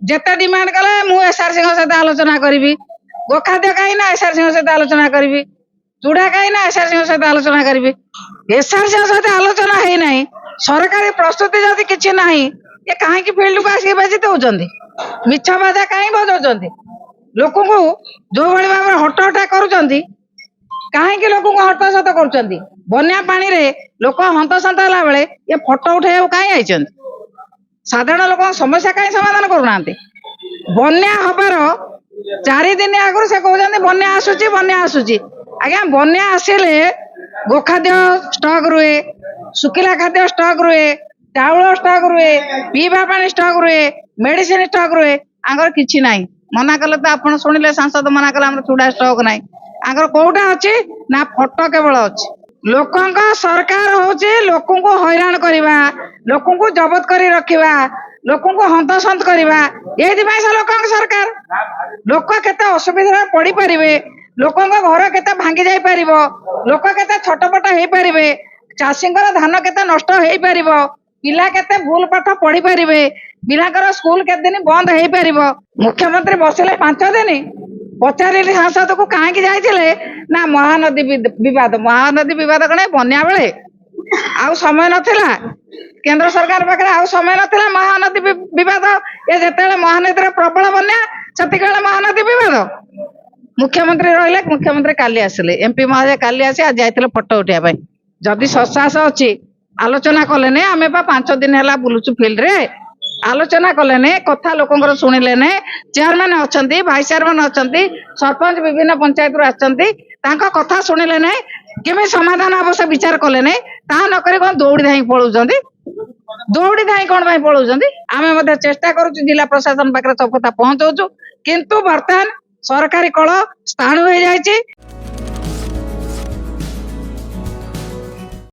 ଯେତେ ଡିମାଣ୍ଡ କଲେ ମୁଁ ଏସଆରସି ସହିତ ଆଲୋଚନା କରିବି। ଗୋଖାଦ୍ୟ କାହିଁ ନା ଏସଆରସି ସହିତ ଆଲୋଚନା କରିବି। ଚୁଡା କାହିଁ ନା ଏସଆରସି ସହିତ ଆଲୋଚନା କରିବି। ଏସଆରସି ସହିତ ଆଲୋଚନା ହେଇନାହିଁ, ସରକାରୀ ପ୍ରସ୍ତୁତି ଯଦି କିଛି ନାହିଁ, ଏ କାହିଁକି ଫିଲ୍ଡକୁ ଆସିକି ବେଜି ଦେଉଛନ୍ତି? ମିଛ ବାଧା କାହିଁ ବଜାଉଛନ୍ତି? ଲୋକଙ୍କୁ ଯୋଉଭଳି ଭାବରେ ହଟହଟା କରୁଛନ୍ତି, କାହିଁକି ଲୋକଙ୍କୁ ହନ୍ତସନ୍ତ କରୁଛନ୍ତି? ବନ୍ୟା ପାଣିରେ ଲୋକ ହନ୍ତସନ୍ତ ହେଲା ବେଳେ ଏ ଫଟୋ ଉଠେଇବାକୁ କାହିଁ ଆଇଛନ୍ତି? ସାଧାରଣ ଲୋକଙ୍କ ସମସ୍ୟା କାହିଁ ସମାଧାନ କରୁନାହାନ୍ତି? ବନ୍ୟା ହବାର 4 ଦିନ ଆଗରୁ ସେ କହୁଛନ୍ତି ବନ୍ୟା ଆସୁଛି, ବନ୍ୟା ଆସୁଛି। ଆଜ୍ଞା, ବନ୍ୟା ଆସିଲେ ଗୋଖାଦ୍ୟ ଷ୍ଟକ ରୁହେ, ଶୁଖିଲା ଖାଦ୍ୟ ଷ୍ଟକ ରୁହେ, ଚାଉଳ ଷ୍ଟକ ରୁହେ, ପିଇବା ପାଣି ଷ୍ଟକ ରୁହେ, ମେଡିସିନ ଷ୍ଟକ ରୁହେ। ଆଙ୍କର କିଛି ନାହିଁ। ମନା କଲେ ତ ଆପଣ ଶୁଣିଲେ, ସାଂସଦ ମନା କଲେ ଆମର ଚୁଡା ଷ୍ଟକ ନାହିଁ। ଆଙ୍କର କୋଉଟା ଅଛି ନା ଫଟୋ କେବଳ ଅଛି। ଲୋକଙ୍କ ସରକାର ହଉଛି ଲୋକଙ୍କୁ ହଇରାଣ କରିବା, ଲୋକଙ୍କୁ ଜବତ କରି ରଖିବା, ଲୋକଙ୍କୁ ହନ୍ତସନ୍ତ କରିବା। ଏଇଥିପାଇଁ ସେ ଲୋକଙ୍କ ସରକାର। ଲୋକ କେତେ ଅସୁବିଧାରେ ପଡିପାରିବେ, ଲୋକଙ୍କ ଘର କେତେ ଭାଙ୍ଗି ଯାଇପାରିବ, ଲୋକ କେତେ ଛଟପଟ ହେଇପାରିବେ, ଚାଷୀଙ୍କର ଧାନ କେତେ ନଷ୍ଟ ହେଇପାରିବ, ପିଲା କେତେ ଭୁଲ ପାଠ ପଢି ପାରିବେ, ପିଲାଙ୍କର ସ୍କୁଲ କେତେ ଦିନ ବନ୍ଦ ହେଇପାରିବ। ମୁଖ୍ୟମନ୍ତ୍ରୀ ବସିଲେ 5 ଦିନ। ପଚାରିଲି ସାଂସଦକୁ କାହିଁକି ଯାଇଥିଲେ, ନା ମହାନଦୀ ବିବାଦ। ମହାନଦୀ ବିବାଦ କଣ ବନ୍ୟା ବେଳେ ଆଉ ସମୟ ନଥିଲା? କେନ୍ଦ୍ର ସରକାର ପାଖରେ ଆଉ ସମୟ ନଥିଲା ମହାନଦୀ ବିବାଦ? ଏ ଯେତେବେଳେ ମହାନଦୀରେ ପ୍ରବଳ ବନ୍ୟା, ସେତିକିବେଳେ ମହାନଦୀ ବିବାଦ। ମୁଖ୍ୟମନ୍ତ୍ରୀ ରହିଲେ, ମୁଖ୍ୟମନ୍ତ୍ରୀ କାଲି ଆସିଲେ, ଏମପି ମହୋଦୟ କାଲି ଆସି ଆଜି ଯାଇଥିଲେ ଫଟୋ ଉଠେଇବା ପାଇଁ। ଯଦି ସସାସ ଅଛି ଆଲୋଚନା କଲେନି? ଆମେ ବା 5 ଦିନ ହେଲା ବୁଲୁଛୁ ଫିଲ୍ଡରେ, ଆଲୋଚନା କଲେନି, କଥା ଲୋକଙ୍କର ଶୁଣିଲେନି। ଚେୟାରମ୍ୟାନ ଅଛନ୍ତି, ଭାଇସ ଚେୟାରମ୍ୟାନ ଅଛନ୍ତି, ସରପଞ୍ଚ ବିଭିନ୍ନ ପଞ୍ଚାୟତରୁ ଆସିଛନ୍ତି, ତାଙ୍କ କଥା ଶୁଣିଲେ ନାହିଁ, କେମିତି ସମାଧାନ ଅବଶ୍ୟ ବିଚାର କଲେ ନାହିଁ। ତାହା ନକରି କଣ ଦୌଡ଼ି ଧାଇଁ ପଳଉଛନ୍ତି? ଦୌଡ଼ି ଧାଇଁ କଣ ପାଇଁ ପଳଉଛନ୍ତି? ଆମେ ମଧ୍ୟ ଚେଷ୍ଟା କରୁଛୁ, ଜିଲ୍ଲା ପ୍ରଶାସନ ପାଖରେ ସବୁ କଥା ପହଞ୍ଚଉଛୁ, କିନ୍ତୁ ବର୍ତ୍ତମାନ ସରକାରୀ କଳ ସ୍ଥାଣୁ ହେଇଯାଇଛି।